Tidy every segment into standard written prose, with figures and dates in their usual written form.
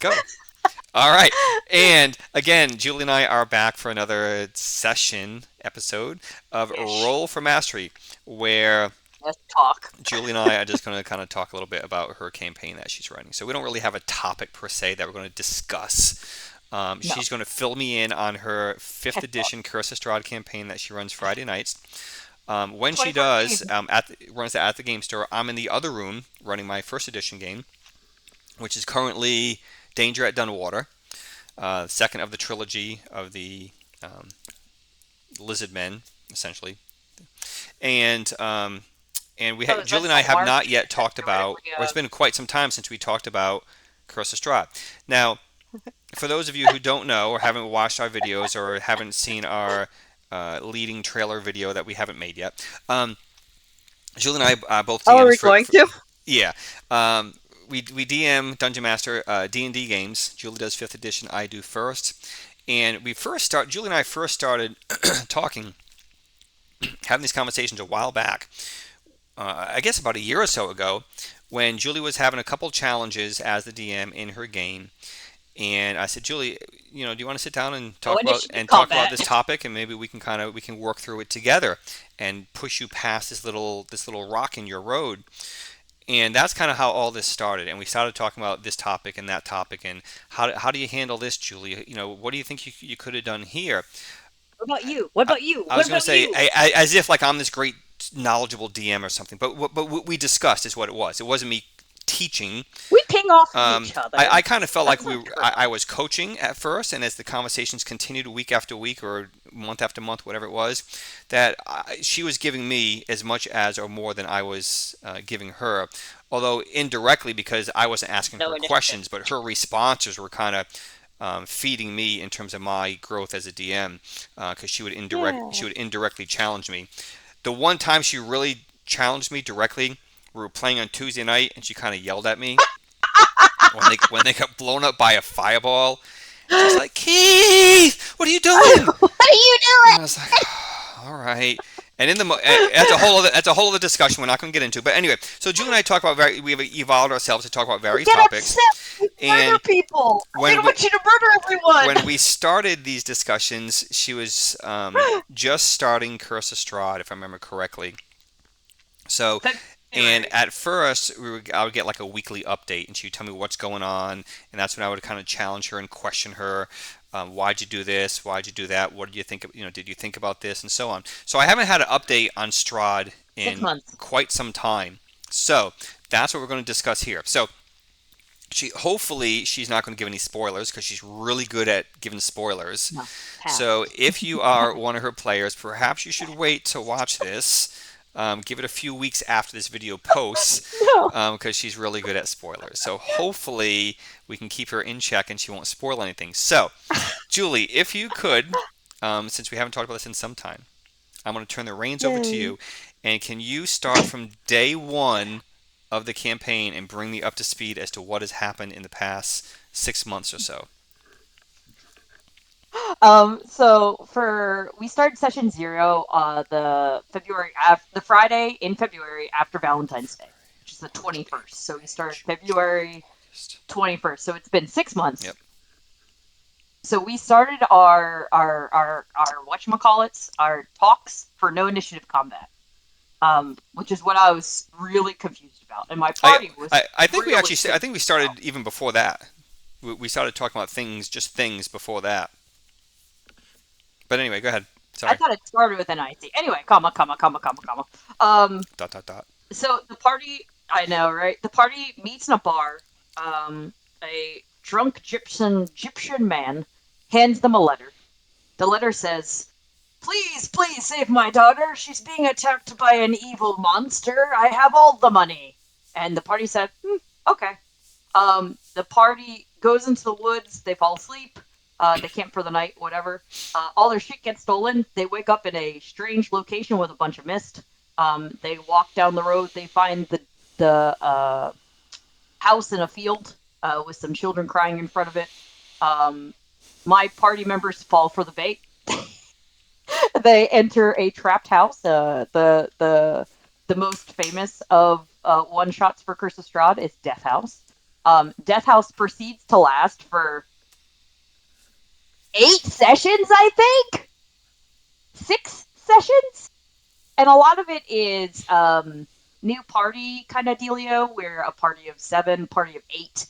Go. All right. And again, Julie and I are back for another episode of Ish. Roll for Mastery, where Let's talk. Julie and I are just going to kind of talk a little bit about her campaign that she's running. So we don't really have a topic per se that we're going to discuss. No. She's going to fill me in on her 5th edition Curse of Strahd campaign that she runs Friday nights. When she 2014. does, runs that at the game store, I'm in the other room running my 1st edition game, which is currently Danger at Dunwater, second of the trilogy of the um, Lizard Men, essentially. And So is that Julie and I still have March? not yet Is that talked about, theoretically or it's been quite some time since we talked about Curse of Strahd. Now, for those of you who don't know or haven't watched our videos or haven't seen our leading trailer video that we haven't made yet, Julie and I both Oh, are DMs we going to? yeah. Um, we DM Dungeon Master D&D games. Julie does 5th edition. I do first. And Julie and I first started talking, having these conversations a while back. I guess about a year or so ago, when Julie was having a couple challenges as the DM in her game, and I said, Julie, do you want to sit down and No talk about initiative combat. this topic, and maybe we can work through it together and push you past this little rock in your road. And that's kind of how all this started. And we started talking about this topic and that topic, and how do you handle this, Julie? What do you think you could have done here? What about you? What I, about you? I What was going to about say, you? as if like I'm this great knowledgeable DM or something. But what we discussed is what it was. It wasn't me teaching. We ping off of Um, each other. I kind of felt like That's not true. I was coaching at first, and as the conversations continued week after week or month after month, whatever it was, she was giving me as much as or more than I was giving her. Although indirectly, because I wasn't asking No her initiative. questions, but her responses were kind of feeding me in terms of my growth as a DM, because she Yeah. would indirectly challenge me. The one time she really challenged me directly, we were playing on Tuesday night, and she kind of yelled at me when they got blown up by a fireball. She's like, Keith, what are you doing? What are you And doing? I was like, all right. And that's a whole other discussion we're not going to get into. But anyway, so Julie and I talk about we've evolved ourselves to talk about You various get topics. upset when you murder And people. I when didn't we want you to murder when everyone. we started these discussions, she was just starting Curse of Strahd, if I remember correctly. So, and February. at first, I would get like a weekly update, and she'd tell me what's going on, and that's when I would kind of challenge her and question her. Why'd you do this? Why'd you do that? What did you think? Did you think about this, and so on. So I haven't had an update on Strahd Six in months. quite some time. So that's what we're going to discuss here. So hopefully she's not going to give any spoilers because she's really good at giving spoilers. No. So Pass. if you are one of her players, perhaps you should wait to watch this. Give it a few weeks after this video posts, No. because she's really good at spoilers. So hopefully we can keep her in check and she won't spoil anything. So, Julie, if you could, since we haven't talked about this in some time, I'm going to turn the reins over to Yay. you. And can you start from day one of the campaign and bring me up to speed as to what has happened in the past 6 months or so? So for we started session zero, the Friday in February after Valentine's Day, which is the 21st. So we started February August. 21st. So it's been 6 months. Yep. So we started our whatchamacallits, our talks for no initiative combat. Which is what I was really confused about. And my I, party was I think we really actually I confused think we about. started even before that. We started talking about just things before that. But anyway, go ahead. I Sorry. thought it started with an IC. Anyway, comma. Um, Dot dot dot. so the party, I know, right? The party meets in a bar. A drunk Egyptian man hands them a letter. The letter says, please save my daughter. She's being attacked by an evil monster. I have all the money." And the party said, okay. The party goes into the woods. They fall asleep. They camp for the night, whatever. All their shit gets stolen. They wake up in a strange location with a bunch of mist. They walk down the road. They find the house in a field with some children crying in front of it. Um, my party members fall for the bait. They enter a trapped house. The most famous of one shots for Curse of Strahd is Death House. Death House proceeds to last for 8 sessions, I think, 6 sessions, and a lot of it is new party kind of dealio, where a party of seven, party of eight.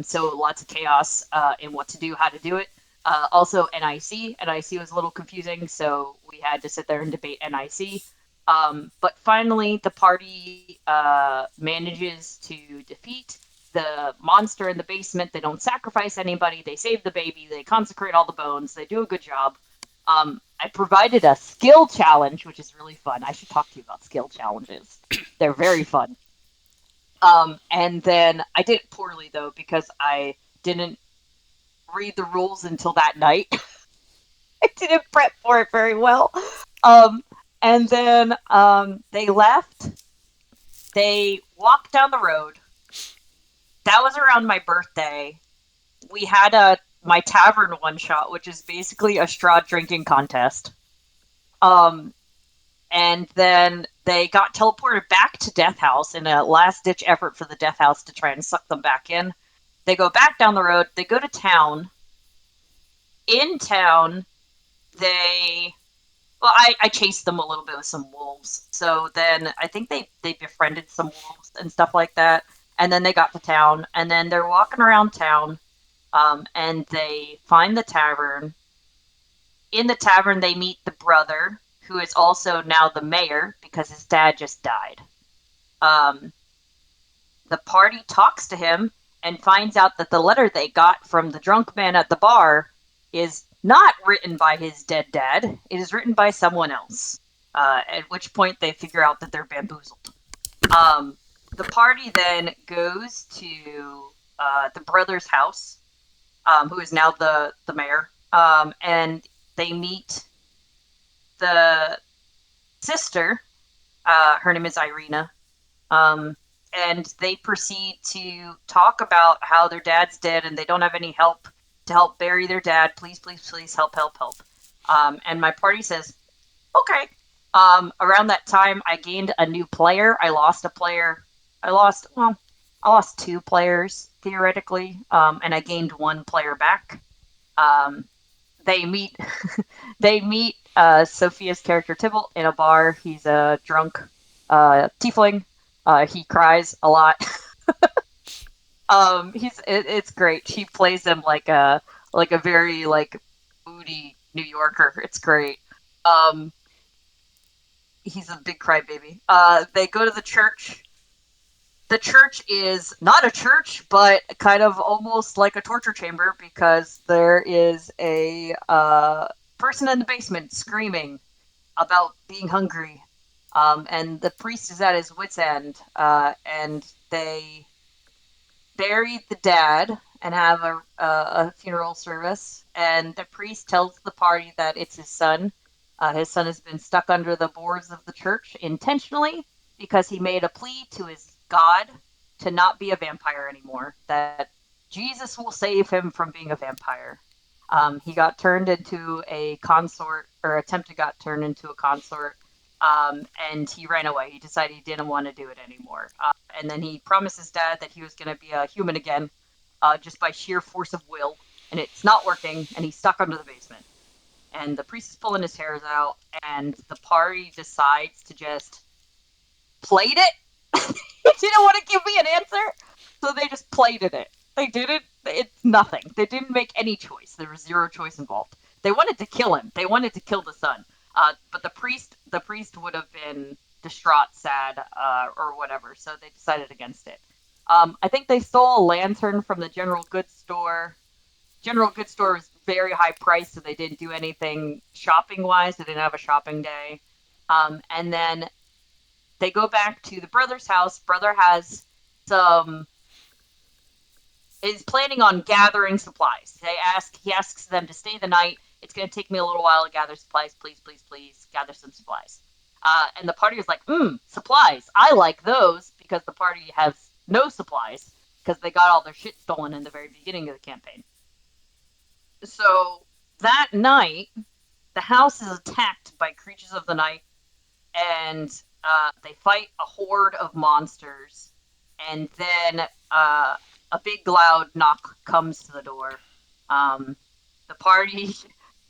So lots of chaos in what to do, how to do it. Also, NIC. NIC was a little confusing, so we had to sit there and debate NIC. But finally, the party manages to defeat the monster in the basement. They don't sacrifice anybody. They save the baby. They consecrate all the bones. They do a good job. I provided a skill challenge, which is really fun. I should talk to you about skill challenges. They're very fun. And then I did it poorly though because I didn't read the rules until that night. I didn't prep for it very well. Um, and then they left. They walked down the road. That was around my birthday. We had a my tavern one shot, which is basically a Strahd drinking contest. Um, and then they got teleported back to Death House in a last ditch effort for the Death House to try and suck them back in. They go back down the road. They go to town. In town, they I chased them a little bit with some wolves. So then I think they befriended some wolves and stuff like that. And then they got to town, and then they're walking around town, and they find the tavern. In the tavern, they meet the brother, who is also now the mayor because his dad just died. Um, the party talks to him and finds out that the letter they got from the drunk man at the bar is not written by his dead dad. It is written by someone else. At which point they figure out that they're bamboozled. Um, the party then goes to the brother's house, who is now the mayor, and they meet the sister. Her name is Irina. Um, and they proceed to talk about how their dad's dead and they don't have any help to help bury their dad. Please, please, please help, help, help. And my party says, okay. Around that time, I gained a new player. I lost a player. I lost two players theoretically, and I gained one player back. Um, they meet they meet Sophia's character Tybalt in a bar. He's a drunk tiefling. He cries a lot. It's great. She plays him like a very like moody New Yorker. It's great. Um, he's a big crybaby. They go to the church. The church is not a church, but kind of almost like a torture chamber because there is a person in the basement screaming about being hungry. And the priest is at his wits' end, and they bury the dad and have a funeral service. And the priest tells the party that it's his son. His son has been stuck under the boards of the church intentionally because he made a plea to his God to not be a vampire anymore, that Jesus will save him from being a vampire. He got turned into a consort, or attempted got turned into a consort, and he ran away. He decided he didn't want to do it anymore. And then he promised his dad that he was going to be a human again, just by sheer force of will. And it's not working, and he's stuck under the basement. And the priest is pulling his hairs out, and the party decides to just played it. They didn't want to give me an answer, so they just played it. They didn't. It's nothing. They didn't make any choice. There was zero choice involved. They wanted to kill him. They wanted to kill the son. But the priest would have been distraught, sad, or whatever. So they decided against it. I think they stole a lantern from the general goods store. General goods store was very high priced, so they didn't do anything shopping wise. They didn't have a shopping day. And then they go back to the brother's house. Brother has some is planning on gathering supplies. He asks them to stay the night. It's going to take me a little while to gather supplies. Please, please, please gather some supplies. And the party is like, supplies. I like those because the party has no supplies because they got all their shit stolen in the very beginning of the campaign. So that night, the house is attacked by creatures of the night, and they fight a horde of monsters. And then a big loud knock comes to the door. Um, the party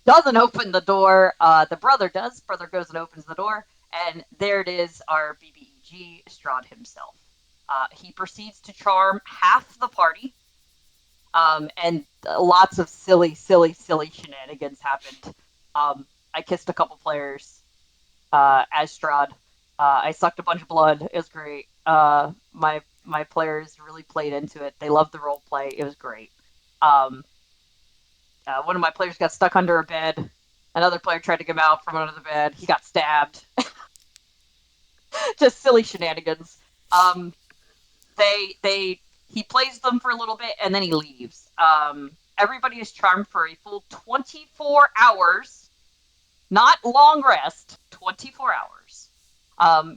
doesn't open the door. The brother does. Brother goes and opens the door, and there it is, our BBEG Strahd himself. He proceeds to charm half the party, and lots of silly, silly, silly shenanigans happened. I kissed a couple players as Strahd. I sucked a bunch of blood. It was great. My players really played into it. They loved the role play. It was great. Um, one of my players got stuck under a bed. Another player tried to get him out from under the bed. He got stabbed. Just silly shenanigans. Um, they he plays them for a little bit and then he leaves. Everybody is charmed for a full 24 hours, not long rest. 24 hours.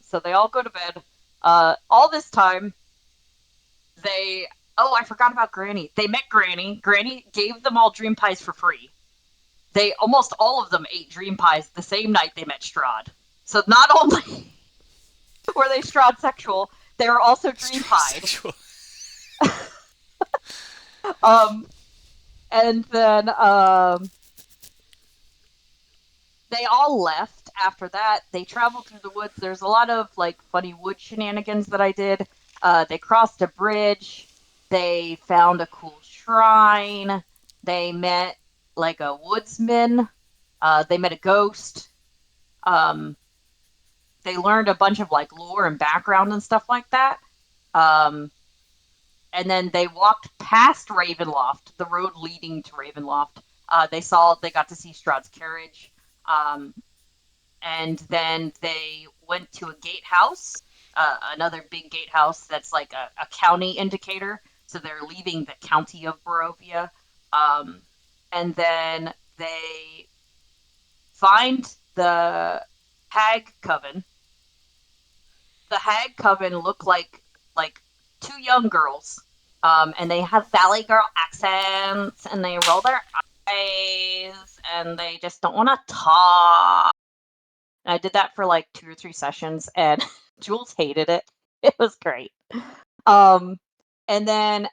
So they all go to bed. All this time, they oh, I forgot about Granny. They met Granny. Granny gave them all dream pies for free. They almost all of them ate dream pies the same night they met Strahd. So not only were they Strahd sexual, they were also dream Straight pied. sexual. Um, and then they all left after that. They traveled through the woods. There's a lot of like funny wood shenanigans that I did. They crossed a bridge. They found a cool shrine. They met like a woodsman. They met a ghost. Um, they learned a bunch of like lore and background and stuff like that. Um, and then they walked past Ravenloft, the road leading to Ravenloft. They got to see Strahd's carriage. Um, and then they went to a gatehouse, another big gatehouse that's like a county indicator. So they're leaving the county of Barovia. Um, and then they find the Hag Coven. The Hag Coven look like two young girls, and they have Valley Girl accents, and they roll their eyes, and they just don't want to talk. And I did that for like 2 or 3 sessions, and Jules hated it. It was great. Um, and then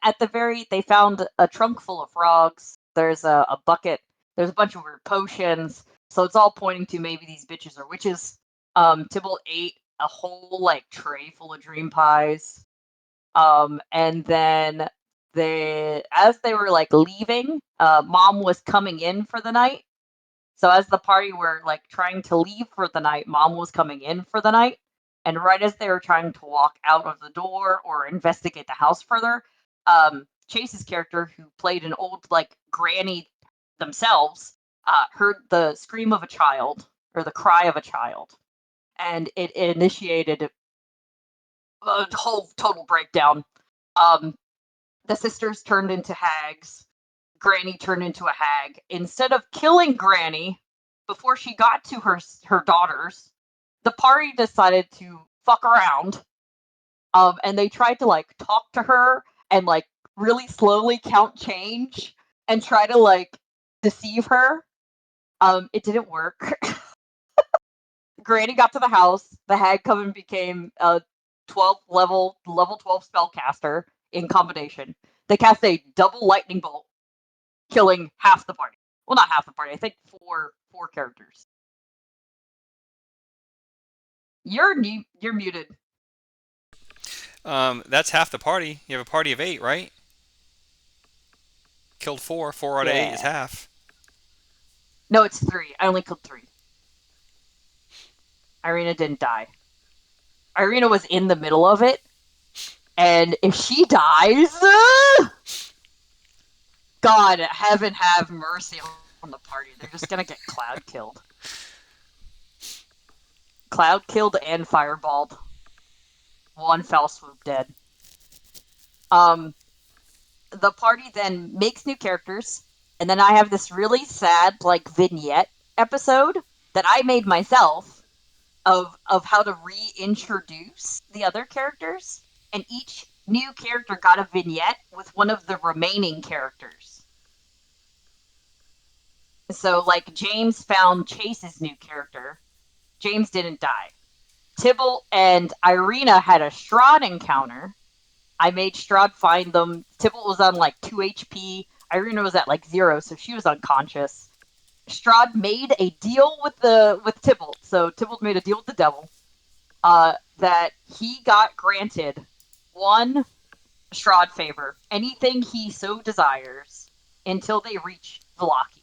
they found a trunk full of frogs. There's a bucket. There's a bunch of weird potions. So it's all pointing to maybe these bitches are witches. Tybalt ate a whole like tray full of dream pies. And then as they were like leaving, mom was coming in for the night. So as the party were like trying to leave for the night, mom was coming in for the night. And right as they were trying to walk out of the door or investigate the house further, Chase's character, who played an old like granny themselves, heard the scream of a child or the cry of a child, and it initiated a whole total breakdown. Um, the sisters turned into hags. Granny turned into a hag. Instead of killing Granny before she got to her daughters, the party decided to fuck around. And they tried to like talk to her and like really slowly count change and try to like deceive her. It didn't work. Granny got to the house. The hag coven became a 12 level 12 spellcaster in combination. They cast a double lightning bolt, killing half the party. Well, not half the party. I think four characters. You're muted. That's half the party. You have a party of eight, right? Killed four. Four out of eight is Yeah. half. No, it's three. I only killed three. Irina didn't die. Irina was in the middle of it, and if she dies, God, heaven have mercy on the party. They're just gonna get Cloud killed. Cloud killed and fireballed. One fell swoop dead. Um, the party then makes new characters, and then I have this really sad like vignette episode that I made myself of how to reintroduce the other characters, and each new character got a vignette with one of the remaining characters. So like James found Chase's new character. James didn't die. Tybalt and Irina had a Strahd encounter. I made Strahd find them. Tybalt was on like 2 HP. Irina was at like 0, so she was unconscious. Strahd made a deal with Tybalt. So Tybalt made a deal with the devil that he got granted one Strahd favor, anything he so desires, until they reach Vallaki.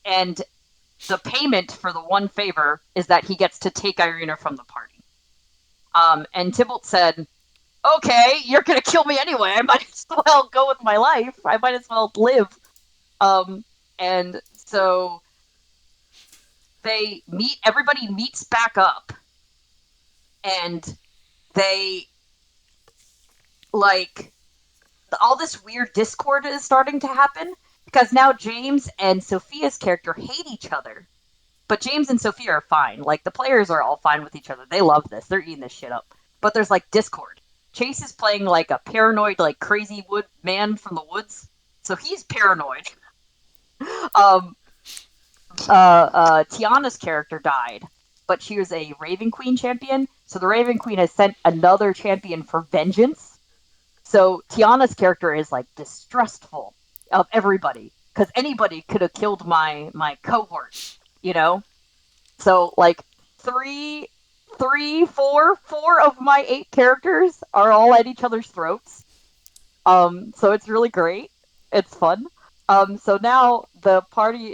And the payment for the one favor is that he gets to take Irina from the party. And Tybalt said, okay, you're going to kill me anyway. I might as well go with my life. I might as well live. Um, and so everybody meets back up, and they, like, all this weird discord is starting to happen because now James and Sophia's character hate each other. But James and Sophia are fine. Like, the players are all fine with each other. They love this. They're eating this shit up. But there's, like, discord. Chase is playing, like, a paranoid, like, crazy wood man from the woods. So he's paranoid. Um, Tiana's character died, but she was a Raven Queen champion. So the Raven Queen has sent another champion for vengeance. So Tiana's character is, like, distrustful of everybody because anybody could have killed my cohort, you know. So, like, three, four of my 8 characters are all at each other's throats. So it's really great. It's fun. So now the party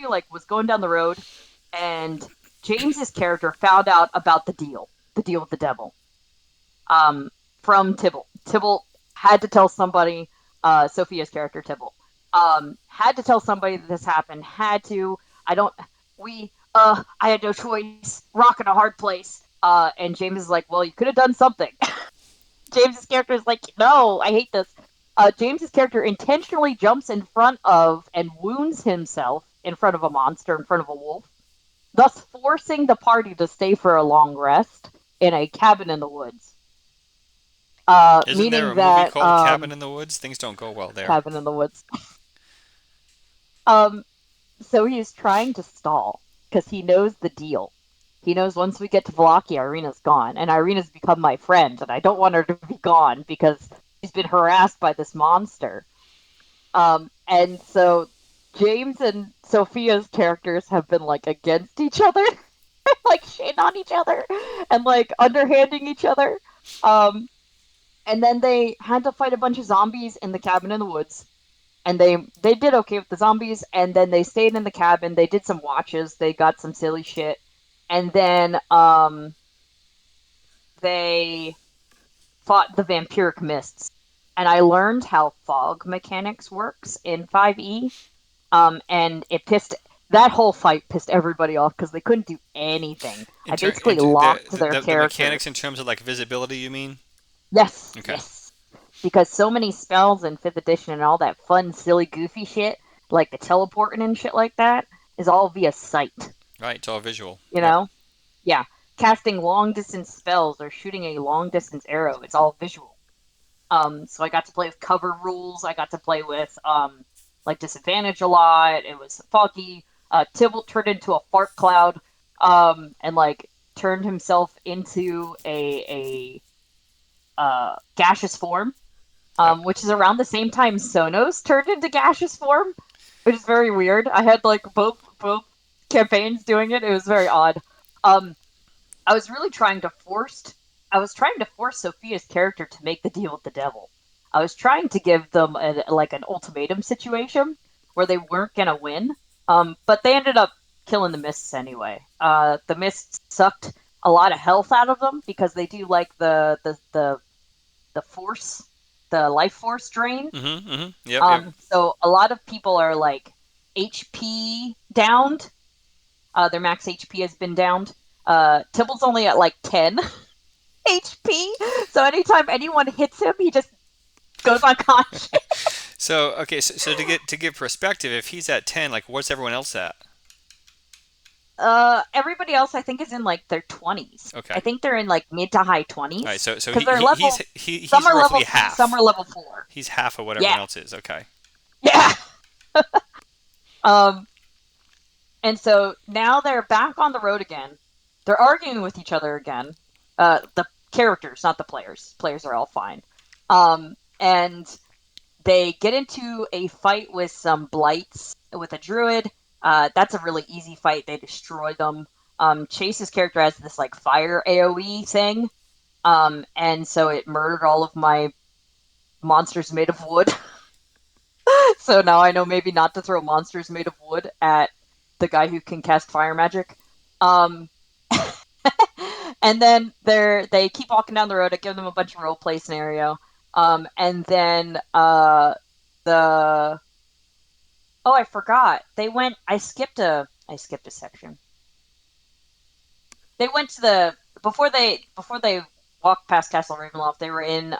like was going down the road, and James's character found out about the deal with the devil. Um, from Tybalt. Tybalt had to tell somebody. Sophia's character Tybalt had to tell somebody that this happened. Had to. I don't. We. I had no choice. Rock in a hard place. And James is like, well, you could have done something. James's character is like, no, I hate this. James's character intentionally jumps in front of and wounds himself in front of a monster, in front of a wolf, thus forcing the party to stay for a long rest in a cabin in the woods. Isn't there Meaning a movie that called Cabin in the Woods? Things don't go well there. cabin in the woods. Um, so he's trying to stall because he knows the deal. He knows once we get to Valakia, Irina's gone, and Irina's become my friend, and I don't want her to be gone because she's been harassed by this monster. And so James and Sophia's characters have been like against each other, like shitting on each other, and like underhanding each other. Um, and then they had to fight a bunch of zombies in the cabin in the woods, and they did okay with the zombies, and then they stayed in the cabin. They did some watches. They got some silly shit, and then they fought the vampiric mists. And I learned how fog mechanics works in 5e. And it pissed that whole fight pissed everybody off because they couldn't do anything. I basically Into locked their the character. mechanics in terms of like visibility, you mean? Yes, Okay. yes. Because so many spells in 5th edition and all that fun, silly, goofy shit, like the teleporting and shit like that, is all via sight. Right, it's all visual. You Yep. know? Yeah. Casting long distance spells or shooting a long distance arrow, it's all visual. So I got to play with cover rules. I got to play with like disadvantage a lot. It was foggy. Tybalt turned into a fart cloud, and like turned himself into a gaseous form, Yep. which is around the same time Sonos turned into gaseous form, which is very weird. I had like both campaigns doing it. It was very odd. Um, I was really trying to force I was trying to force Sophia's character to make the deal with the devil. I was trying to give them like an ultimatum situation where they weren't gonna win. But they ended up killing the mists anyway. The mists sucked a lot of health out of them because they do like the force, the life force drain. Mm-hmm. Mm-hmm. Yep. Yep. So a lot of people are like HP downed. Their max HP has been downed. Tybalt's only at like 10 HP, so anytime anyone hits him, he just goes unconscious. So okay, so to give perspective, if he's at 10, like what's everyone else at? Everybody else I think is in like their 20s. I Okay. think they're in like mid to high All right. 20s So because they're level. Some he's are level roughly 3, some half. are level 4. He's half of what Yeah, everyone else is. Okay. yeah. Um, and so now they're back on the road again. They're arguing with each other again. The characters, not the players. Players are all fine. And they get into a fight with some blights with a druid. That's a really easy fight. They destroy them. Chase's character has this like fire AoE thing, and so it murdered all of my monsters made of wood. So now I know maybe not to throw monsters made of wood at the guy who can cast fire magic. Um, and then they keep walking down the road. I give them a bunch of role play scenario. And then the oh, I forgot. They went. I skipped a section. They went to the before they walked past Castle Ravenloft. They were in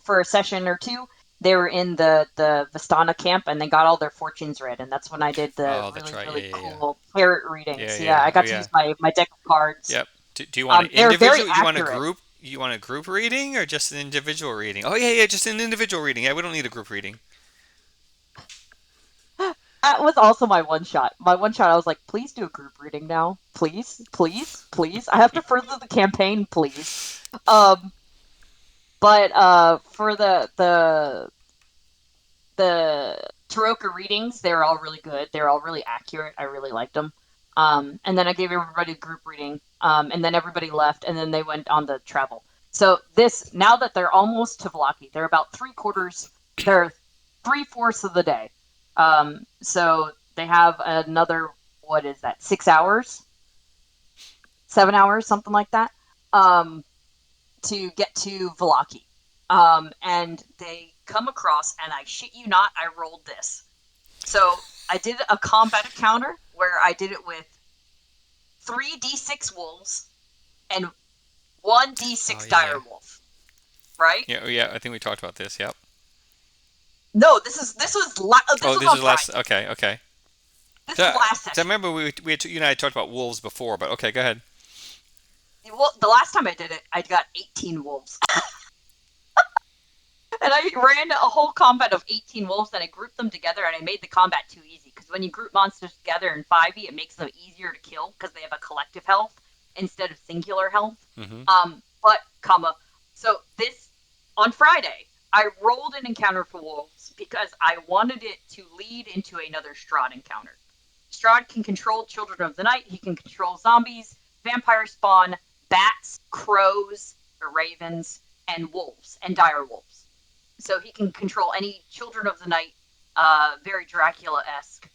for a session or two. They were in the Vistana camp, and they got all their fortunes read. And that's when I did the Oh, that's really right. Yeah, really yeah, yeah. cool tarot Yeah, readings. Yeah, yeah. I Oh, got to yeah. use my deck of cards. Yep. Do you want an They're very individual? Do you want a accurate. group? You want a group reading or just an individual reading? Oh, yeah, yeah, just an individual reading. Yeah, we don't need a group reading. That was also my one shot. My one shot, I was like, please do a group reading now. Please, please, please. I have to further the campaign, please. Um, but for the Taroka readings, they're all really good. They're all really accurate. I really liked them. And then I gave everybody a group reading. And then everybody left, and then they went on the travel. So this now that they're almost to Vlaki, they're about three quarters. They're 3/4 of the day. So they have another, what is that? 6 hours, 7 hours, something like that. Um, to get to Velaki. And they come across, and I shit you not, I rolled this. So I did a combat encounter where I did it with 3d6 wolves and one Oh, d6 yeah. dire wolf, right? Yeah, oh, yeah. I think we talked about this. Yep. No, this Oh, was this on is last. Friday. Okay, okay. This was So, last 'cause I session. remember you and I talked about wolves before, but okay, go ahead. Well, the last time I did it, I got 18 wolves. And I ran a whole combat of 18 wolves, and I grouped them together, and I made the combat too easy. Because when you group monsters together in 5e, it makes them easier to kill because they have a collective health instead of singular health. Hmm. But, comma, so this, on Friday, I rolled an encounter for wolves because I wanted it to lead into another Strahd encounter. Strahd can control children of the night, he can control zombies, vampire spawn, bats, crows, or ravens, and wolves, and dire wolves. So he can control any children of the night, very Dracula esque.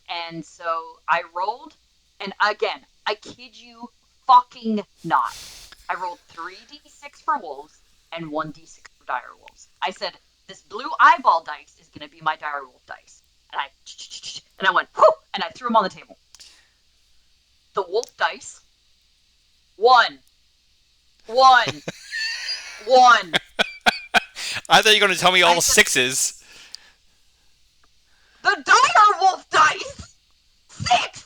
And so I rolled, and again, I kid you fucking not. I rolled 3d6 for wolves and 1d6 for dire wolves. I said, this blue eyeball dice is going to be my dire wolf dice. And I went, whoo, and I threw them on the table. The wolf dice, one, one, one. I thought you were going to tell me I all said, sixes. the dire wolf dice, six.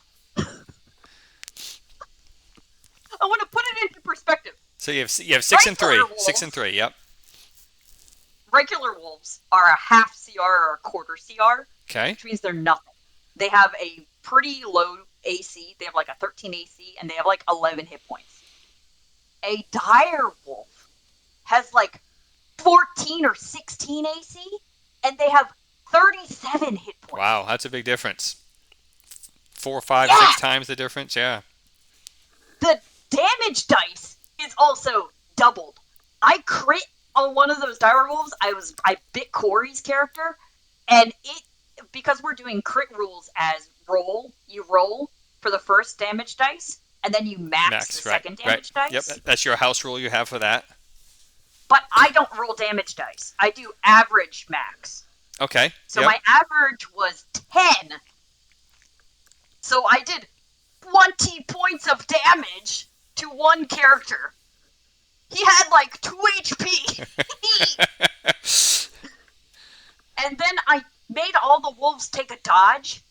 I want to put it into perspective. So you have six and three, Regular 6 and 3. Yep. regular wolves are a half CR or a quarter CR, Okay. which means they're nothing. They have a pretty low AC. They have like a 13 AC, and they have like 11 hit points. A dire wolf has like 14 or 16 AC, and they have 37 hit points. Wow, that's a big difference. Four, five, Yeah, six times the difference. Yeah. the damage dice is also doubled. I crit on one of those dire wolves. I bit Corey's character, and it because we're doing crit rules as roll. You roll for the first damage dice, and then you max the Max. Right. second Right. damage Yep. dice. That's your house rule you have for that. But I don't roll damage dice. I do average max. Okay. So Yep. my average was 10. So I did 20 points of damage to one character. He had like 2 HP. And then I made all the wolves take the dodge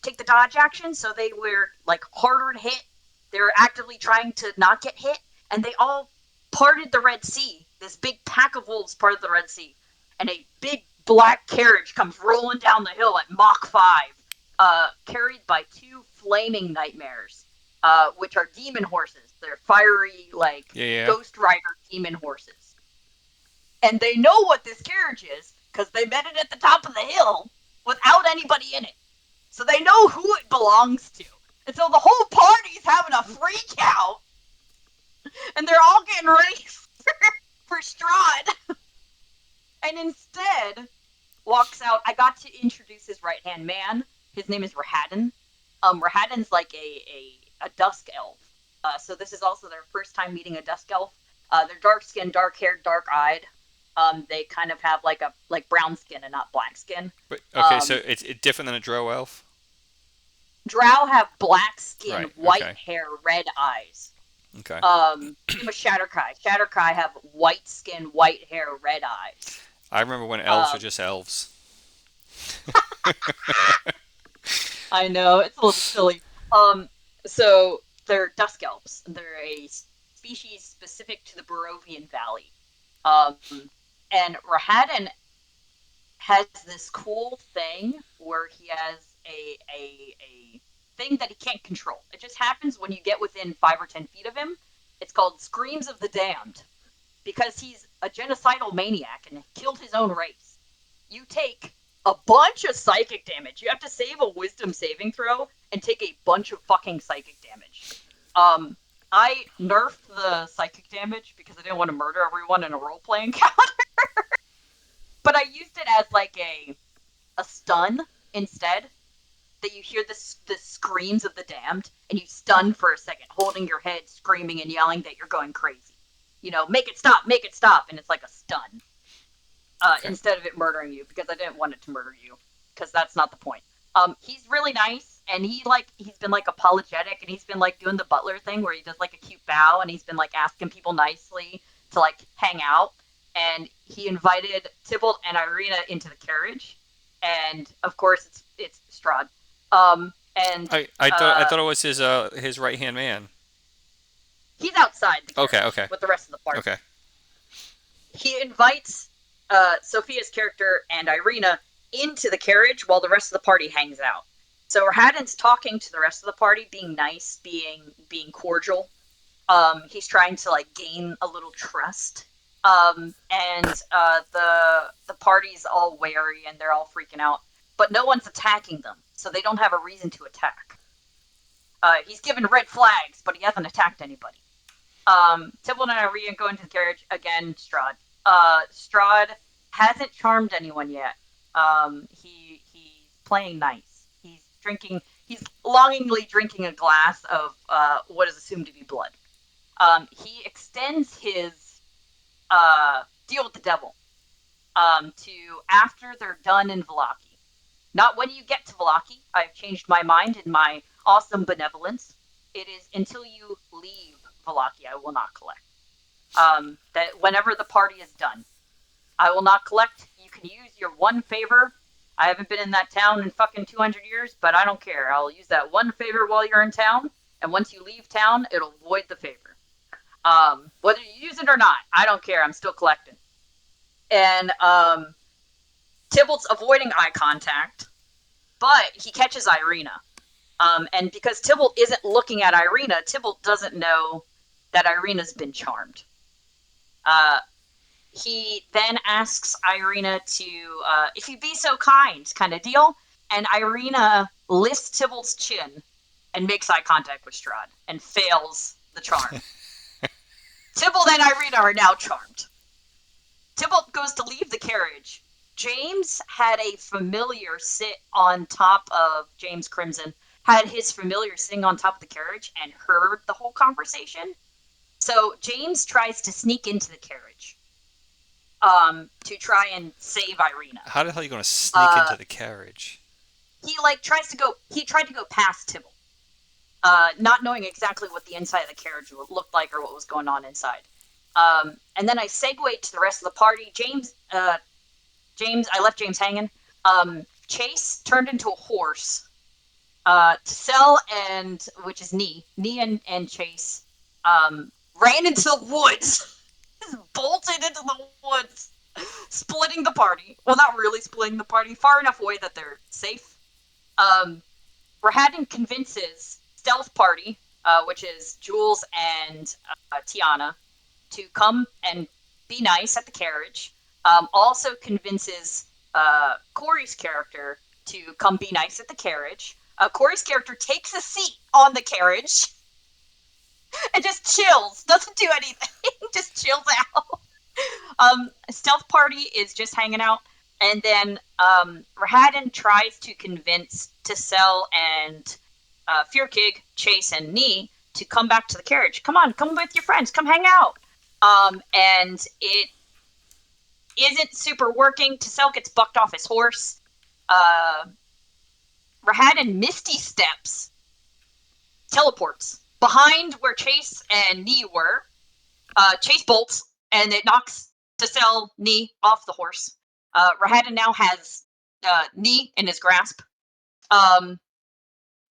action, so they were like harder to hit. They were actively trying to not get hit, and they all parted the Red Sea. This big pack of wolves parted the Red Sea, and a big black carriage comes rolling down the hill at Mach 5, carried by two flaming nightmares. which are demon horses. They're fiery, like Yeah, yeah. Ghost Rider demon horses. And they know what this carriage is because they met it at the top of the hill without anybody in it. So they know who it belongs to. And so the whole party's having a freak out, and they're all getting ready for Strahd. And instead walks out. I got to introduce his right hand man. His name is Rahadin. Rahadin's like a dusk elf. So this is also their first time meeting a dusk elf. They're dark skinned, dark haired, dark eyed. They kind of have like brown skin and not black skin. But okay, so Um, it's different than a Drow elf. Drow have black skin, Right. white Okay. hair, red eyes. Okay. Same with Shatterkai. Shatterkai have white skin, white hair, red eyes. I remember when elves were Um, just elves. I know it's a little silly. Um, so they're dusk elves. They're a species specific to the Barovian Valley. Um, and Rahadin has this cool thing where he has a thing that he can't control. It just happens when you get within 5 or 10 feet of him. It's called Screams of the Damned because he's a genocidal maniac and killed his own race. You take a bunch of psychic damage. You have to save a wisdom saving throw and take a bunch of fucking psychic damage. Um, I nerfed the psychic damage because I didn't want to murder everyone in a role playing encounter, but I used it as like a stun instead. That you hear the screams of the damned and you stun for a second, holding your head, screaming and yelling that you're going crazy. You know, make it stop, and it's like a stun Okay. instead of it murdering you because I didn't want it to murder you because that's not the point. He's really nice and he's been like apologetic and he's been like doing the butler thing where he does like a cute bow and he's been like asking people nicely to like hang out. And he invited Tybalt and Irina into the carriage, and of course it's Strahd. And I thought it was his right hand man. he's outside the Okay. carriage Okay. with the rest of the party. Okay. He invites Sophia's character and Irina into the carriage while the rest of the party hangs out. So Rahadin's talking to the rest of the party, being nice, being cordial. He's trying to like gain a little trust. And the party's all wary and they're all freaking out, but no one's attacking them, so they don't have a reason to attack. He's given red flags, but he hasn't attacked anybody. Tybalt and Irina go into the carriage again. Strahd hasn't charmed anyone yet. He's playing nice. He's drinking. He's longingly drinking a glass of what is assumed to be blood. He extends his deal with the devil to after they're done in Vallaki. Not when you get to Vallaki. I've changed my mind in my awesome benevolence. It is until you leave Vallaki, I will not collect. That whenever the party is done, I will not collect. You can use your one favor. I haven't been in that town in fucking 200 years, but I don't care. I'll use that one favor while you're in town, and once you leave town, it'll void the favor. Whether you use it or not, I don't care. I'm still collecting. And Tybalt's avoiding eye contact, but he catches Irina. And because Tybalt isn't looking at Irina, Tybalt doesn't know that Irina's been charmed. Uh, he then asks Irina to, if you'd be so kind, kind of deal. And Irina lifts Tybalt's chin and makes eye contact with Strahd and fails the charm. Tybalt and Irina are now charmed. Tybalt goes to leave the carriage. James had a familiar sit on top of James Crimson, had his familiar sitting on top of the carriage and heard the whole conversation. So James tries to sneak into the carriage to try and save Irina. How the hell are you going to sneak Uh, into the carriage? he like tries to go. He tried to go past Tybalt, not knowing exactly what the inside of the carriage looked like or what was going on inside. And then I segued to the rest of the party. James, I left James hanging. Chase turned into a horse to sell, and which is Nee and Chase ran into the woods, just bolted into the woods, splitting the party. Well, not really splitting the party, far enough away that they're safe. Rahadin convinces Stealth Party, which is Jules and Tiana, to come and be nice at the carriage. Also convinces Corey's character to come be nice at the carriage. Corey's character takes a seat on the carriage and just chills, doesn't do anything, just chills out. Stealth Party is just hanging out, and then Rahadin tries to convince Tassel and Fearkig, Chase, and Nee to come back to the carriage. Come on, come with your friends, come hang out. And it isn't super working. Tassel gets bucked off his horse. Rahadin Misty steps, teleports behind where Chase and Nee were. Chase bolts, and it knocks Tassel Nee off the horse. Rahadin now has Nee in his grasp.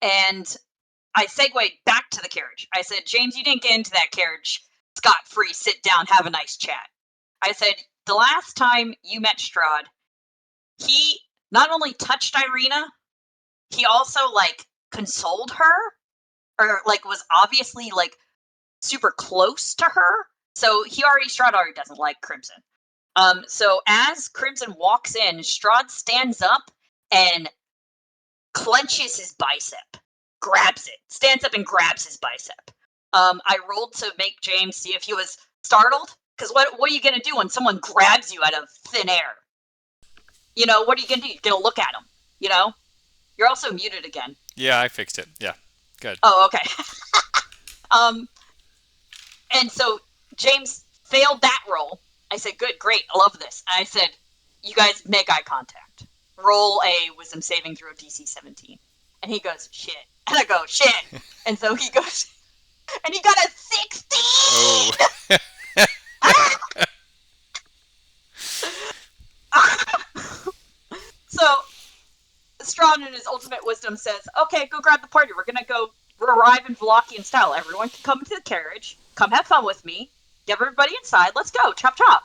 And I segued back to the carriage. I said, James, you didn't get into that carriage scot free. Sit down, have a nice chat. I said, the last time you met Strahd, he not only touched Irina, he also like consoled her, or like was obviously like super close to her. So Strahd already doesn't like Crimson. So as Crimson walks in, Strahd stands up and clenches his bicep, grabs it, stands up and grabs his bicep. I rolled to make James see if he was startled, because what are you gonna do when someone grabs you out of thin air? What are you gonna do? You're gonna look at him. You're also muted again. Yeah, I fixed it. Yeah, good. Oh, okay. um, and so James failed that roll. I said, good, great, I love this. I said, you guys make eye contact. Roll a wisdom saving throw DC 17. And he goes, shit. And I go, shit. And so he goes, and he got a 16! Oh. So Strahd in his ultimate wisdom says, okay, go grab the party. We're going to go arrive in Valachian style. Everyone can come into the carriage. Come have fun with me. Get everybody inside. Let's go. Chop, chop.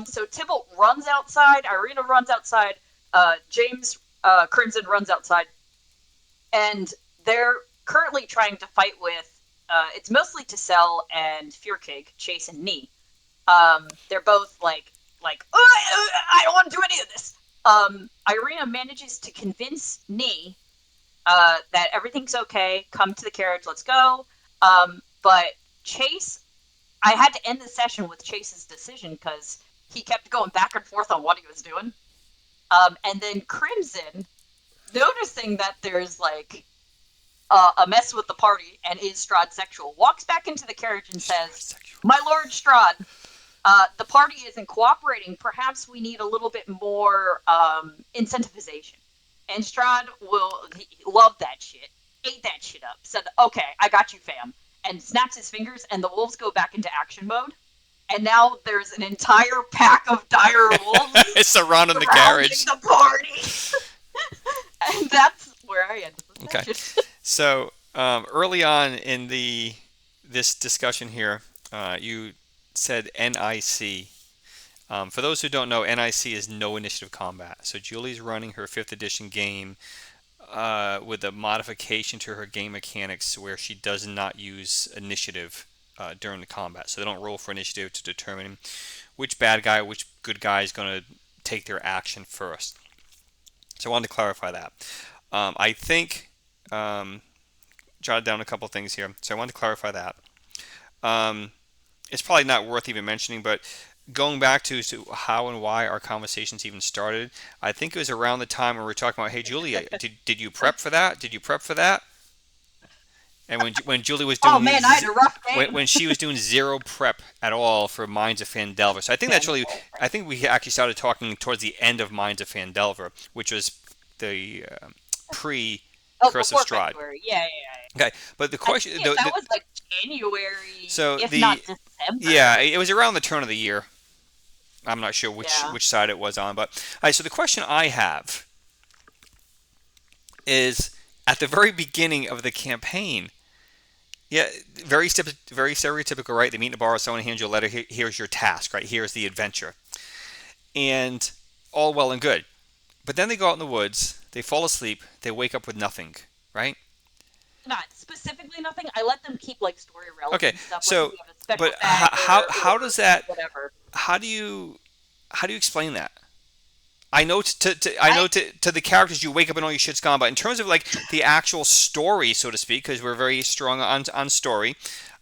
So Tybalt runs outside. Irina runs outside. James Crimson runs outside. And they're currently trying to fight with, it's mostly Tassel and Fearkig, Chase and Nee. They're both like, I don't want to do any of this. Irina manages to convince Nee that everything's okay. Come to the carriage. Let's go. But Chase, I had to end the session with Chase's decision because he kept going back and forth on what he was doing. And then Crimson, noticing that there's like a mess with the party and is Strahd sexual, walks back into the carriage and says, "My Lord Strahd, the party isn't cooperating. Perhaps we need a little bit more incentivization." And Strahd love that shit, ate that shit up, said, "Okay, I got you, fam," and snaps his fingers, and the wolves go back into action mode. And now there's an entire pack of dire wolves It's surrounding the carriage. the party. And that's where I ended the Okay. session. So early on in this discussion here, you said NIC. For those who don't know, NIC is no initiative combat. So Julie's running her 5th edition game with a modification to her game mechanics where she does not use initiative during the combat. So they don't roll for initiative to determine which bad guy, which good guy is going to take their action first. So I wanted to clarify that. I think jotted down a couple things here. So I wanted to clarify that. It's probably not worth even mentioning, but going back to how and why our conversations even started, I think it was around the time when we were talking about, hey, Julie, did you prep for that? Did you prep for that? And when Julie was Oh doing man, I had a rough game. when she was doing zero prep at all for Minds of Phandelver, so I think that's really, I think we actually started talking towards the end of Minds of Phandelver, which was the pre Curse of Before Strahd. February. Yeah. Okay, but the question, That was like January, so if the not December. yeah, it was around the turn of the year. I'm not sure Yeah. which side it was on, but all right. So the question I have is at the very beginning of the campaign. Yeah, very stereotypical, right? They meet in a bar, someone hands you a letter. Here's your task, right? Here's the adventure, and all well and good. But then they go out in the woods, they fall asleep, they wake up with nothing, right? not specifically nothing. I let them keep like story Okay, relevant stuff, like if so you have a but special how dagger how or does that whatever. how do you how do you explain that? I know I I know to the characters you wake up and all your shit's gone, but in terms of like the actual story, so to speak, because we're very strong on story.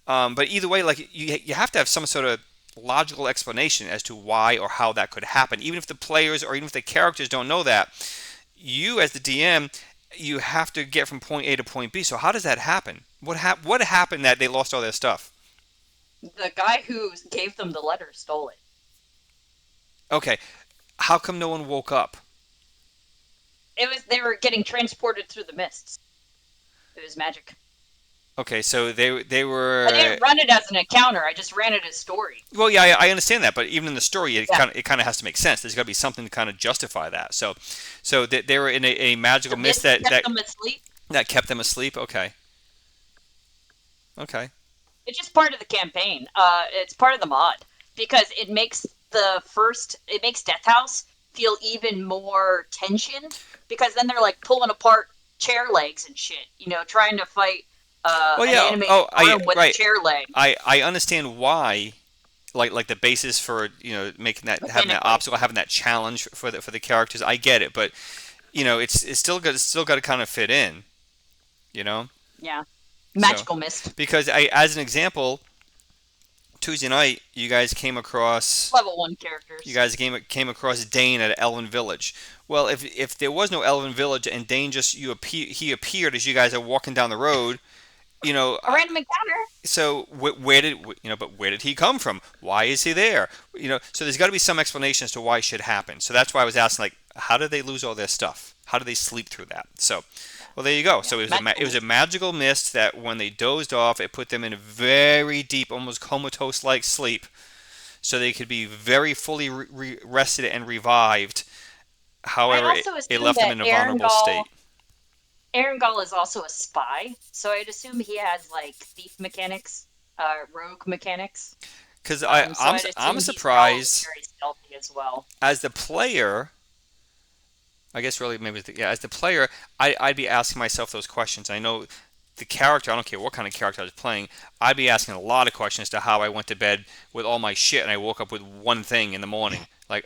But either way, like you have to have some sort of logical explanation as to why or how that could happen. Even if the players or even if the characters don't know that, you as the DM, you have to get from point A to point B. So how does that happen? What happened that they lost all their stuff? The guy who gave them the letter stole it. Okay, how come no one woke up? It was they were getting transported through the mists. It was magic. Okay, so they I were didn't run it as an encounter. I just ran it as story. well, yeah, I understand that, but even in the story, Yeah, it kind of has to make sense. There's got to be something to kind of justify that. So they were in a magical the mist mist kept them asleep. that kept them asleep. Okay, okay. It's just part of the campaign. It's part of the mod because it makes Death House feel even more tension because then they're like pulling apart chair legs and shit. You know, trying to fight Well, an yeah. animated Oh, I arm with a right. chair leg I understand why, like the basis for making that having that mechanically. obstacle, having that challenge for the characters. I get it, but it's still got to kind of fit in, you know. Yeah, So magical mist because as an example, Tuesday night level 1 you characters. guys came across Dane at Elven Village. Well, if there was no Elven Village and Dane just he appeared as you guys are walking down the road, you know, A random encounter. so where did but where did he come from? Why is he there? So there's got to be some explanation as to why it should happen. So that's why I was asking, like, how did they lose all their stuff? How did they sleep through that? So, Yeah, well, there you go. yeah, So it magical was a mist. magical mist that when they dozed off, it put them in a very deep, almost comatose like sleep, so they could be very fully rested and revived. I However, also it assume left them that in a vulnerable state. Aaron Gall is also a spy, so I'd assume he has like thief mechanics, rogue mechanics. Because So I'd I'm assume he's probably surprised very stealthy as well. as the player. I guess really maybe yeah. As the player, I'd be asking myself those questions. I know the character. I don't care what kind of character I was playing. I'd be asking a lot of questions as to how I went to bed with all my shit and I wook up with one thing in the morning. I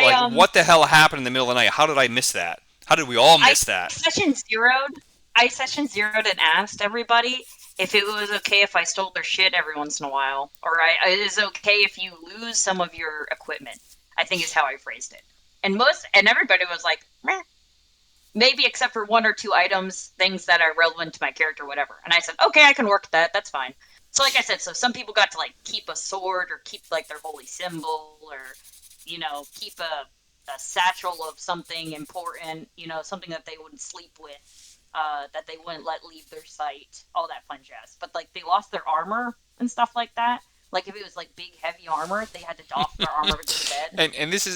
Like what the hell happened in the middle of the night? How did I miss that? How did we all I miss that? session zeroed. I session zeroed and asked everybody if it was okay if I stole their shit every once in a while, or it is okay if you lose some of your equipment. I think is how I phrased it, and everybody was like, meh. Maybe except for one or two items, things that are relevant to my character, whatever. And I said, okay, I can work with that. That's fine. So, like I said, so some people got to like keep a sword or keep like their holy symbol or, keep a satchel of something important, something that they wouldn't sleep with, that they wouldn't let leave their sight, all that fun jazz. But like they lost their armor and stuff like that. Like if it was like big heavy armor, they had to doff their armor to go to bed. And this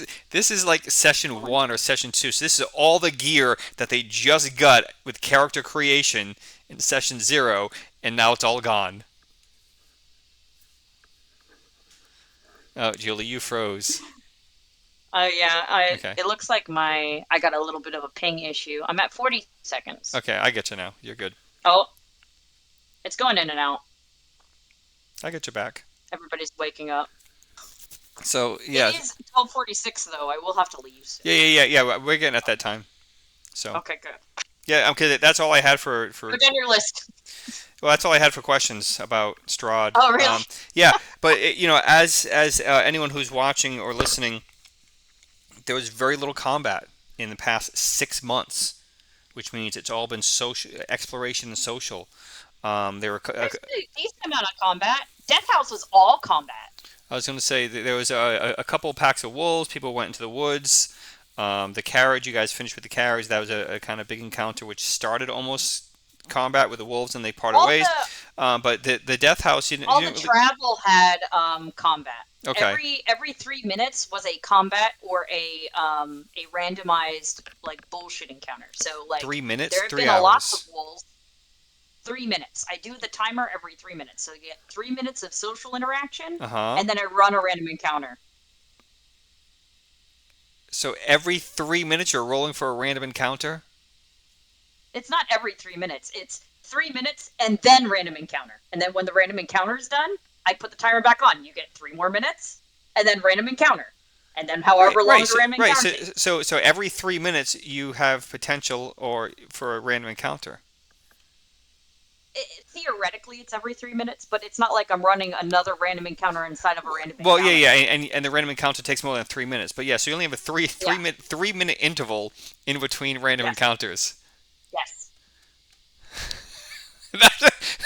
is like session one or session two. So this is all the gear that they just got with character creation in session zero, and now it's all gone. Oh, Julie, you froze. Yeah, I Okay. it looks like I got a little bit of a ping issue. I'm at 40 seconds. Okay, I get you now. You're good. Oh, it's going in and out. I get you back. Everybody's waking up. So It yeah, is 12:46 though. I will have to leave soon. yeah. We're getting at that time. So Okay, good. yeah, okay. That's all I had Go down your list. well, that's all I had for questions about Strahd. Oh, really? Yeah, but as anyone who's watching or listening, there was very little combat in the past 6 months, which means it's all been social exploration and social. There were There's a decent amount of combat. Death House was all combat. I was going to say that there was a couple packs of wolves. People went into the woods. The carriage, you guys finished with the carriage. That was a kind of big encounter, which started almost combat with the wolves, and they parted All ways. the But the death house, all you the didn't really. travel had combat. Okay, Every 3 minutes was a combat or a randomized like bullshit encounter. So like 3 minutes, there have three been a lots of hours. wolves. 3 minutes. I do the timer every 3 minutes. So you get 3 minutes of social interaction, Uh huh. and then I run a random encounter. So every 3 minutes, you're rolling for a random encounter. It's not every 3 minutes. It's 3 minutes, and then random encounter. And then when the random encounter is done, I put the timer back on. You get 3 more minutes, and then random encounter, and then Right, however long right, the so, random right. encounter So, takes. so every 3 minutes you have potential or for a random encounter. Theoretically, it's every 3 minutes, but it's not like I'm running another random encounter inside of a random Well, yeah, encounter. yeah, and the random encounter takes more than 3 minutes. But yeah, so you only have a Yeah. 3 minute interval in between random Yes. encounters. Yes.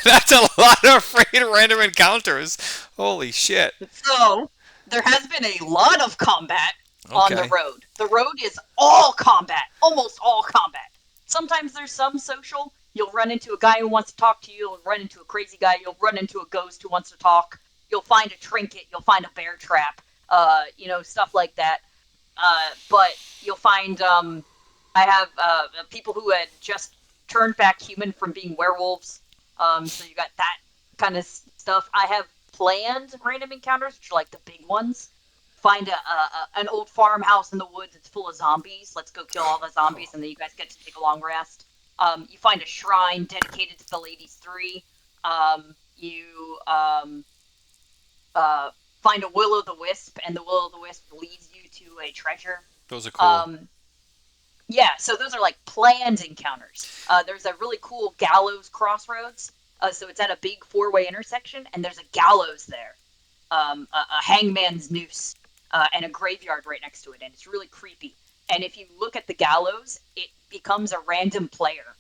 That's a lot of freaking random encounters. Holy shit. So there has been a lot of combat on the Okay. road. The road is all combat, almost all combat. Sometimes there's some social. You'll run into a guy who wants to talk to you. You'll run into a crazy guy. You'll run into a ghost who wants to talk. You'll find a trinket. You'll find a bear trap. Stuff like that. But you'll find I have people who had just turned back human from being werewolves. So you got that kind of stuff. I have planned random encounters, which are like the big ones. Find an old farmhouse in the woods. It's full of zombies. Let's go kill all the Oh, zombies, and then you guys get to take a long rest. You find a shrine dedicated to the ladies three. You find a will o' the wisp, and the will o' the wisp leads you to a treasure. those are cool. Um, yeah, so those are like planned encounters. There's a really cool gallows crossroads. So it's at a big four-way intersection, and there's a gallows there, a hangman's noose, and a graveyard right next to it, and it's really creepy. And if you look at the gallows, it becomes a random player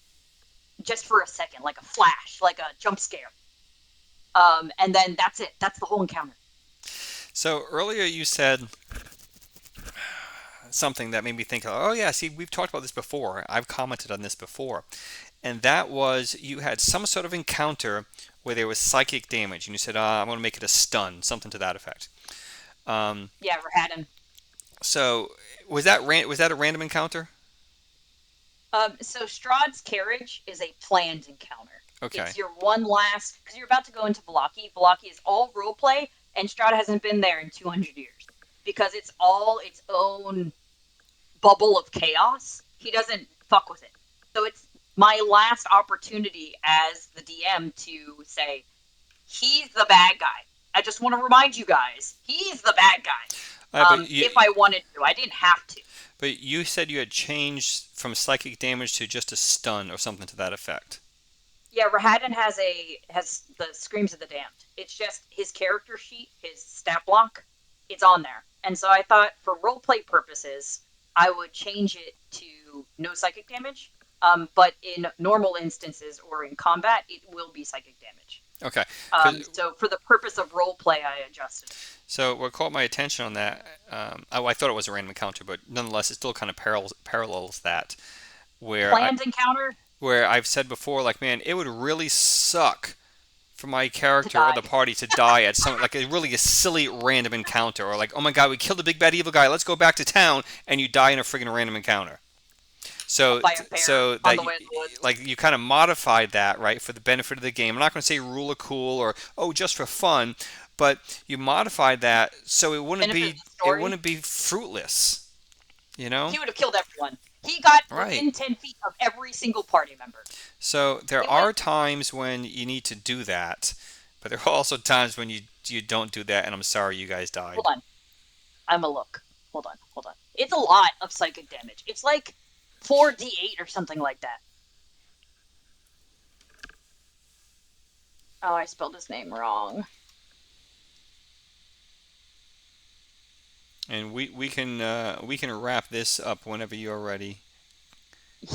just for a second, like a flash, like a jump scare. And then that's it. That's the whole encounter. So earlier you said something that made me think, oh yeah, see, we've talked about this before. I've commented on this before. And that was you had some sort of encounter where there was psychic damage, and you said, I'm going to make it a stun, something to that effect. Um, Yeah, Rahadin. so was that a random encounter? So Strahd's carriage is a planned encounter. Okay. It's your one last because you're about to go into Valaki. Valaki is all role play, and Strahd hasn't been there in 200 years because it's all its own bubble of chaos. He doesn't fuck with it. So it's my last opportunity as the DM to say he's the bad guy. I just want to remind you guys he's the bad guy. But If I wanted to, I didn't have to. you said you had changed from psychic damage to just a stun or something to that effect. Yeah, Rahadin has the Screams of the Damned. It's just his character sheet, his stat block, it's on there. And so I thought for roleplay purposes, I would change it to no psychic damage. But in normal instances or in combat, it will be psychic damage. Okay. So for the purpose of roleplay, I adjusted it. So what caught my attention on that, I thought it was a random encounter, but nonetheless, it still kind of parallels that, where Planned encounter I've said before, like, man, it would really suck for my to character or die. the party to die at some like a silly random encounter, or like, oh my god, we killed the big bad evil guy, let's go back to town, and you die in a friggin' random encounter. So By a bear so on that the way to the woods. like you kind of modified that, right, for the benefit of the game. I'm not going to say rule of cool or oh just for fun, but you modified that so Benefit of the it story. wouldn't be fruitless, you know? He would have killed everyone. He got Right. within 10 feet of every single party member. So there He went are times when you need to do that, but there are also times when you don't do that, and I'm sorry you guys hold died. on. I'm a look. Hold on. Hold on. It's a lot of psychic damage. It's like 4d8 or something like that. Oh, I spelled his name wrong. And we can wrap this up whenever you're ready.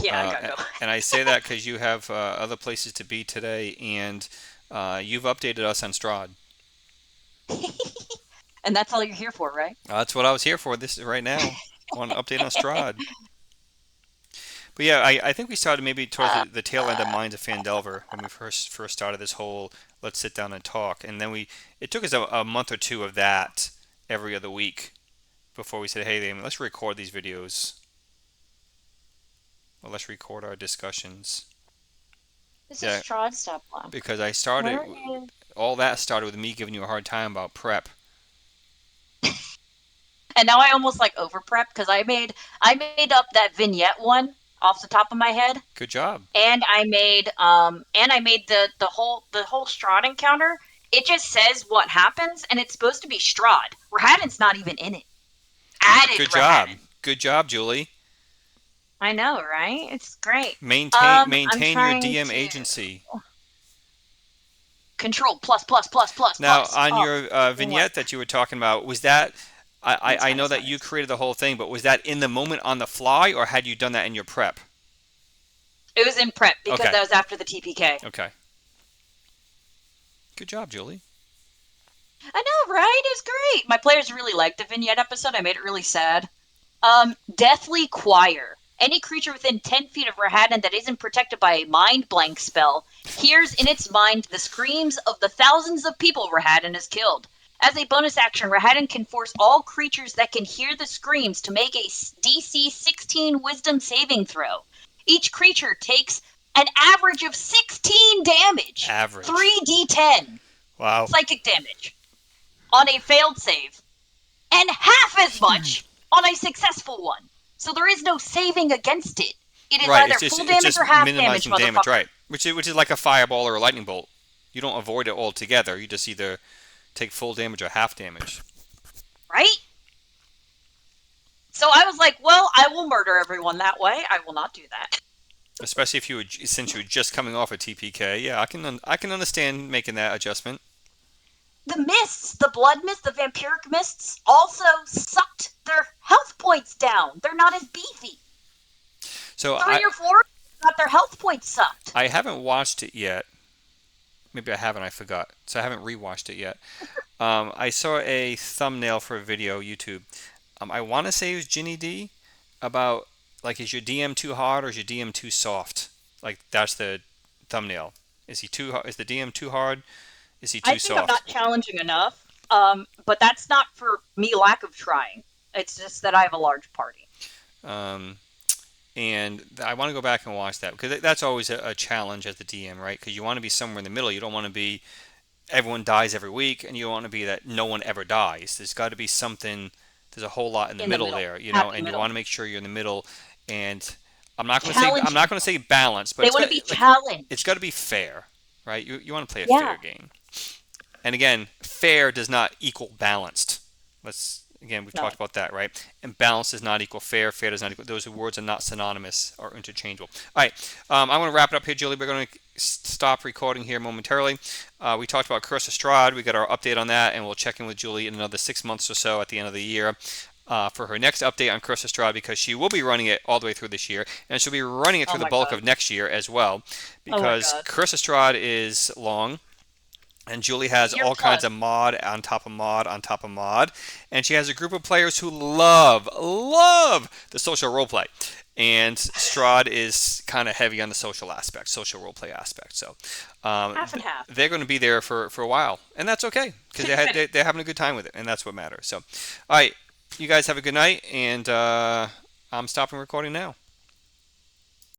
Yeah, I gotta And I say that because you have other places to be today, and you've updated us on Strahd. go. And that's all you're here for, right? That's what I was here for. This is right now. I want to update on Strahd. But yeah, I think we started maybe towards the tail end of Minds of Fandelver when we first started this whole let's sit down and talk, and then it took us a month or two of that every other week before we said, hey, then let's record these videos. Well, let's record our discussions. This is Yeah, Strahd step block. because I started Where is? all that started with me giving you a hard time about prep. And now I almost like over prep because I made up that vignette one off the top of my head. Good job. And I made the whole Strahd encounter. It just says what happens, and it's supposed to be Strahd. Rahadin's not even in it. Added Good job. Rahadin. Good job, Julie. I know, right? It's great. I'm Maintain your trying DM to agency. control plus plus plus plus Now, plus. on Oh, your what? vignette that you were talking about, was that It's I fine. know It's that fine. you It's fine. created the whole thing, but was that in the moment on the fly, or had you done that in your prep? It was in prep because Okay. that was after the TPK. Okay. Good job, Julie. I know, right? It's great. My players really liked the vignette episode. I made it really sad. Deathly Choir. Any creature within 10 feet of Rahadin that isn't protected by a mind blank spell hears in its mind the screams of the thousands of people Rahadin has killed. As a bonus action, Rahadin can force all creatures that can hear the screams to make a DC 16 Wisdom saving throw. Each creature takes an average of 16 damage, Average. 3d10 Wow. psychic damage on a failed save, and half as much on a successful one. So there is no saving against it. It is Right. either full It's damage just or half damage, minimizing damage. motherfucker. Right. Which is like a fireball or a lightning bolt. You don't avoid it altogether. You just either take full damage or half damage. Right? So I was like, well, I will murder everyone that way. I will not do that. Especially if you were since you were just coming off a TPK. Yeah, I can understand making that adjustment. The mists, the blood mists, the vampiric mists also sucked their health points down. They're not as beefy. So 3 or 4 got their health points sucked. I haven't watched it yet. Maybe I haven't. I forgot. So I haven't rewatched it yet. I saw a thumbnail for a video YouTube. I want to say it was Ginny D about like is your DM too hard or is your DM too soft? Like that's the thumbnail. Is he too? Is the DM too hard? Is he I too think I'm soft? not challenging enough, but that's not for me lack of trying. It's just that I have a large party. Um, and I want to go back and watch that because that's always a challenge as the DM, right? Because you want to be somewhere in the middle. You don't want to be everyone dies every week, and you don't want to be that no one ever dies. There's got to be something. There's a whole lot in the In the middle middle. there, you know, Happy and you want middle. to make sure you're in the middle. And I'm Challenge not going to people. say balance, but They it's want to got be like it's got challenged. to be fair, right? You want to play a fair Yeah. game. And again, fair does not equal balanced. Let's again we've No. talked about that, right? And balance does not equal fair. Fair does not equal. Those words are not synonymous or interchangeable. All right, I want to wrap it up here, Julie. We're going to stop recording here momentarily. We talked about Curse of Strahd. We got our update on that, and we'll check in with Julie in another 6 months or so at the end of the year. For her next update on Curse of Strahd, because she will be running it all the way through this year, and she'll be running it Oh through the my bulk god. of next year as well, Oh my because god. Curse of Strahd is long, and Julie has Year all kinds plus. of mod on top of mod on top of mod. And she has a group of players who love the social roleplay. And Strahd is kind of heavy on the social aspect, social roleplay aspect. So Half and half. they're going to be there for a while. And that's okay because they're having a good time with it. And that's what matters. So, all right, you guys have a good night. And I'm stopping recording now.